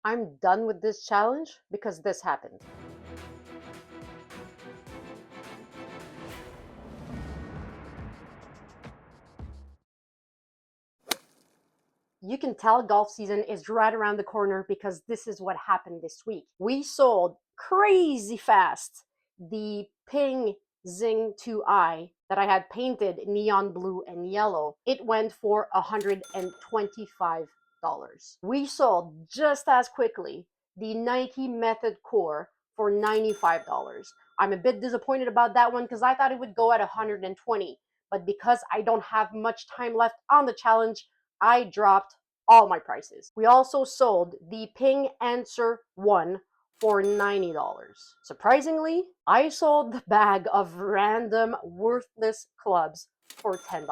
I'm done with this challenge because this happened. You can tell golf season is right around the corner because this is what happened this week. We sold crazy fast the Ping Zing 2i that I had painted neon blue and yellow. It went for $125. We sold just as quickly the Nike Method Core for $95. I'm a bit disappointed about that one because I thought it would go at 120, but because I don't have much time left on the challenge, I dropped all my prices. We also sold the Ping Answer 1 for $90. Surprisingly, I sold the bag of random worthless clubs for $10.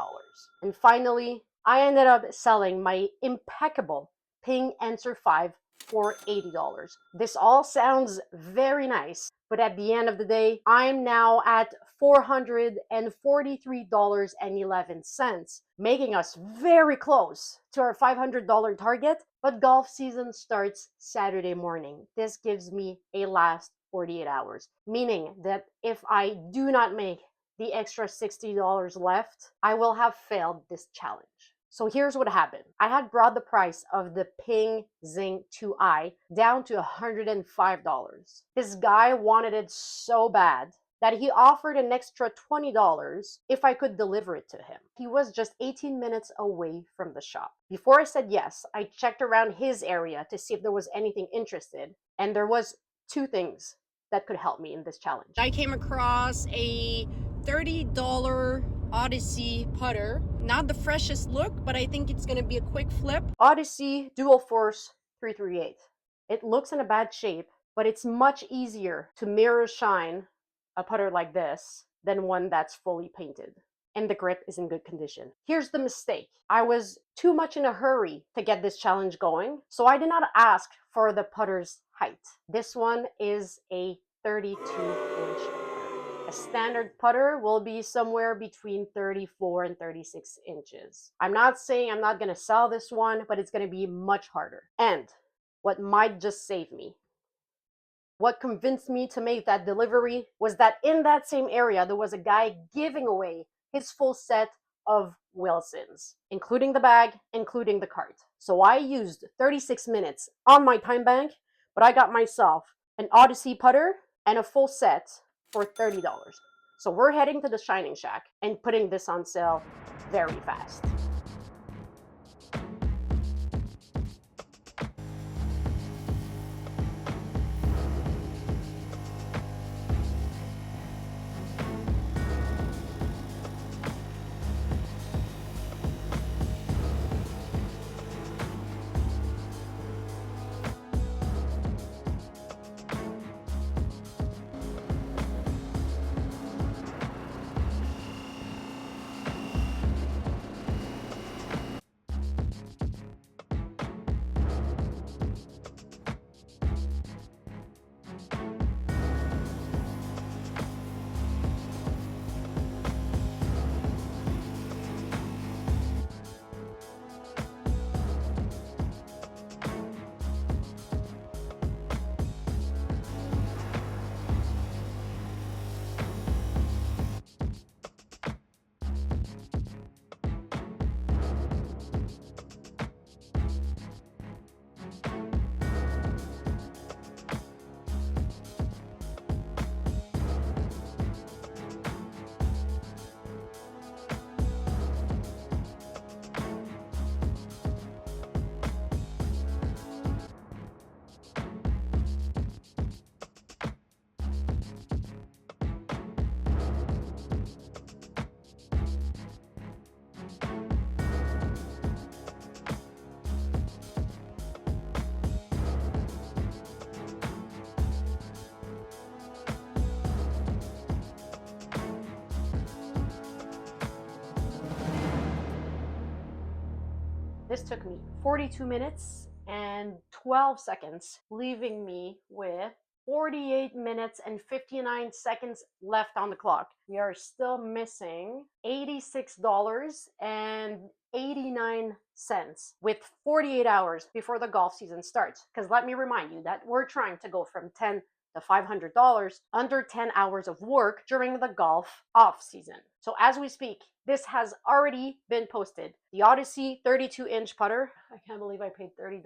And finally, I ended up selling my impeccable Ping Answer 5 for $80. This all sounds very nice, but at the end of the day, I'm now at $443.11, making us very close to our $500 target. But golf season starts Saturday morning. This gives me a last 48 hours, meaning that if I do not make the extra $60 left, I will have failed this challenge. So here's what happened. I had brought the price of the Ping Zing 2i down to $105. This guy wanted it so bad that he offered an extra $20 if I could deliver it to him. He was just 18 minutes away from the shop. Before I said yes, I checked around his area to see if there was anything interested, and there was two things that could help me in this challenge. I came across a $30 Odyssey putter. Not the freshest look, but I think it's gonna be a quick flip. Odyssey Dual Force 338. It looks in a bad shape, but it's much easier to mirror shine a putter like this than one that's fully painted. And the grip is in good condition. Here's the mistake. I was too much in a hurry to get this challenge going, so I did not ask for the putter's height. This one is a 32-inch putter. A standard putter will be somewhere between 34 and 36 inches. I'm not saying I'm not gonna sell this one, but it's gonna be much harder. And what might just save me, what convinced me to make that delivery, was that in that same area, there was a guy giving away his full set of Wilsons, including the bag, including the cart. So I used 36 minutes on my time bank, but I got myself an Odyssey putter and a full set for $30. So we're heading to the Shining Shack and putting this on sale very fast. This took me 42 minutes and 12 seconds, leaving me with 48 minutes and 59 seconds left on the clock. We are still missing $86 and $0.89 with 48 hours before the golf season starts. Because let me remind you that we're trying to go from $10 to $500 under 10 hours of work during the golf off season. So as we speak, this has already been posted. The Odyssey 32-inch putter. I can't believe I paid $30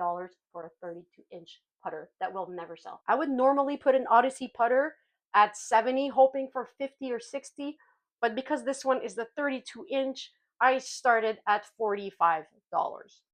for a 32-inch putter that will never sell. I would normally put an Odyssey putter at 70, hoping for 50 or 60, but because this one is the 32-inch, I started at $45.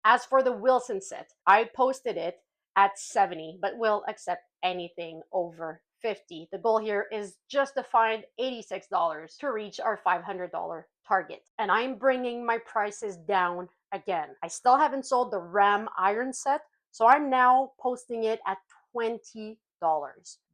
As for the Wilson set, I posted it at 70, but will accept anything over 50. The goal here is just to find $86 to reach our $500 target. And I'm bringing my prices down again. I still haven't sold the Ram iron set, so I'm now posting it at $20.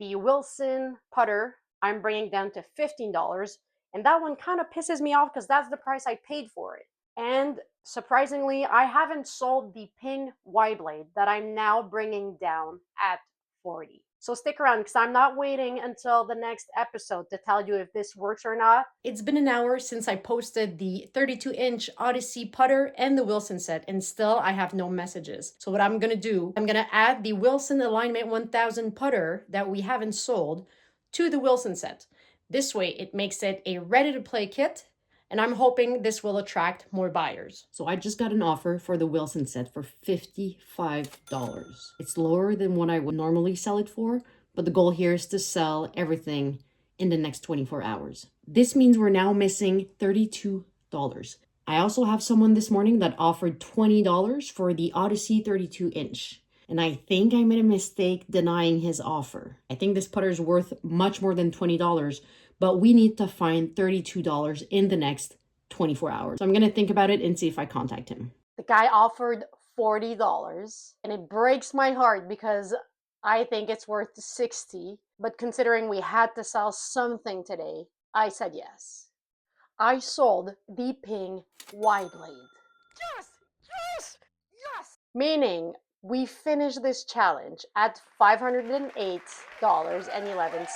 The Wilson putter, I'm bringing down to $15. And that one kind of pisses me off because that's the price I paid for it. And surprisingly, I haven't sold the Ping Y blade that I'm now bringing down at 40. So stick around because I'm not waiting until the next episode to tell you if this works or not. It's been an hour since I posted the 32-inch Odyssey putter and the Wilson set, and still I have no messages. So what I'm going to do, I'm going to add the Wilson Alignment 1000 putter that we haven't sold to the Wilson set. This way, it makes it a ready-to-play kit, and I'm hoping this will attract more buyers. So I just got an offer for the Wilson set for $55. It's lower than what I would normally sell it for, but the goal here is to sell everything in the next 24 hours. This means we're now missing $32. I also have someone this morning that offered $20 for the Odyssey 32-inch. And I think I made a mistake denying his offer. I think this putter is worth much more than $20, but we need to find $32 in the next 24 hours. So I'm going to think about it and see if I contact him. The guy offered $40, and it breaks my heart because I think it's worth $60. But considering we had to sell something today, I said yes. I sold the Ping Y blade. Yes! Yes! Yes! Meaning, we finished this challenge at $508.11.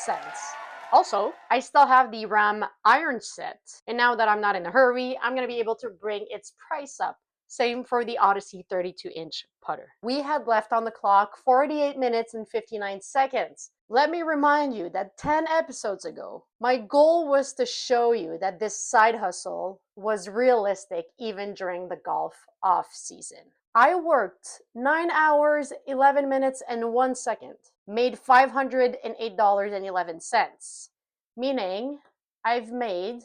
Also, I still have the Ram iron set, and now that I'm not in a hurry, I'm going to be able to bring its price up. Same for the Odyssey 32-inch putter. We had left on the clock 48 minutes and 59 seconds. Let me remind you that 10 episodes ago, my goal was to show you that this side hustle was realistic even during the golf off season. I worked 9 hours, 11 minutes, and 1 second, made $508.11, meaning I've made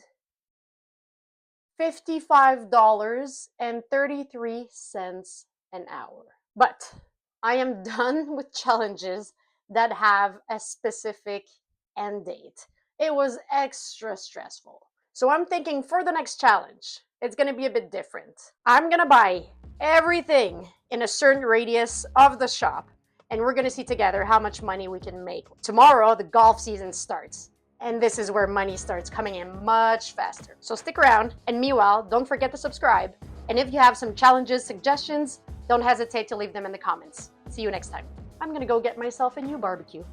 $55.33 an hour. But I am done with challenges that have a specific end date. It was extra stressful. So I'm thinking for the next challenge, it's going to be a bit different. I'm going to buy everything in a certain radius of the shop, and we're going to see together how much money we can make. Tomorrow, the golf season starts, and this is where money starts coming in much faster. So stick around, and meanwhile, don't forget to subscribe. And if you have some challenges, suggestions, don't hesitate to leave them in the comments. See you next time. I'm going to go get myself a new barbecue.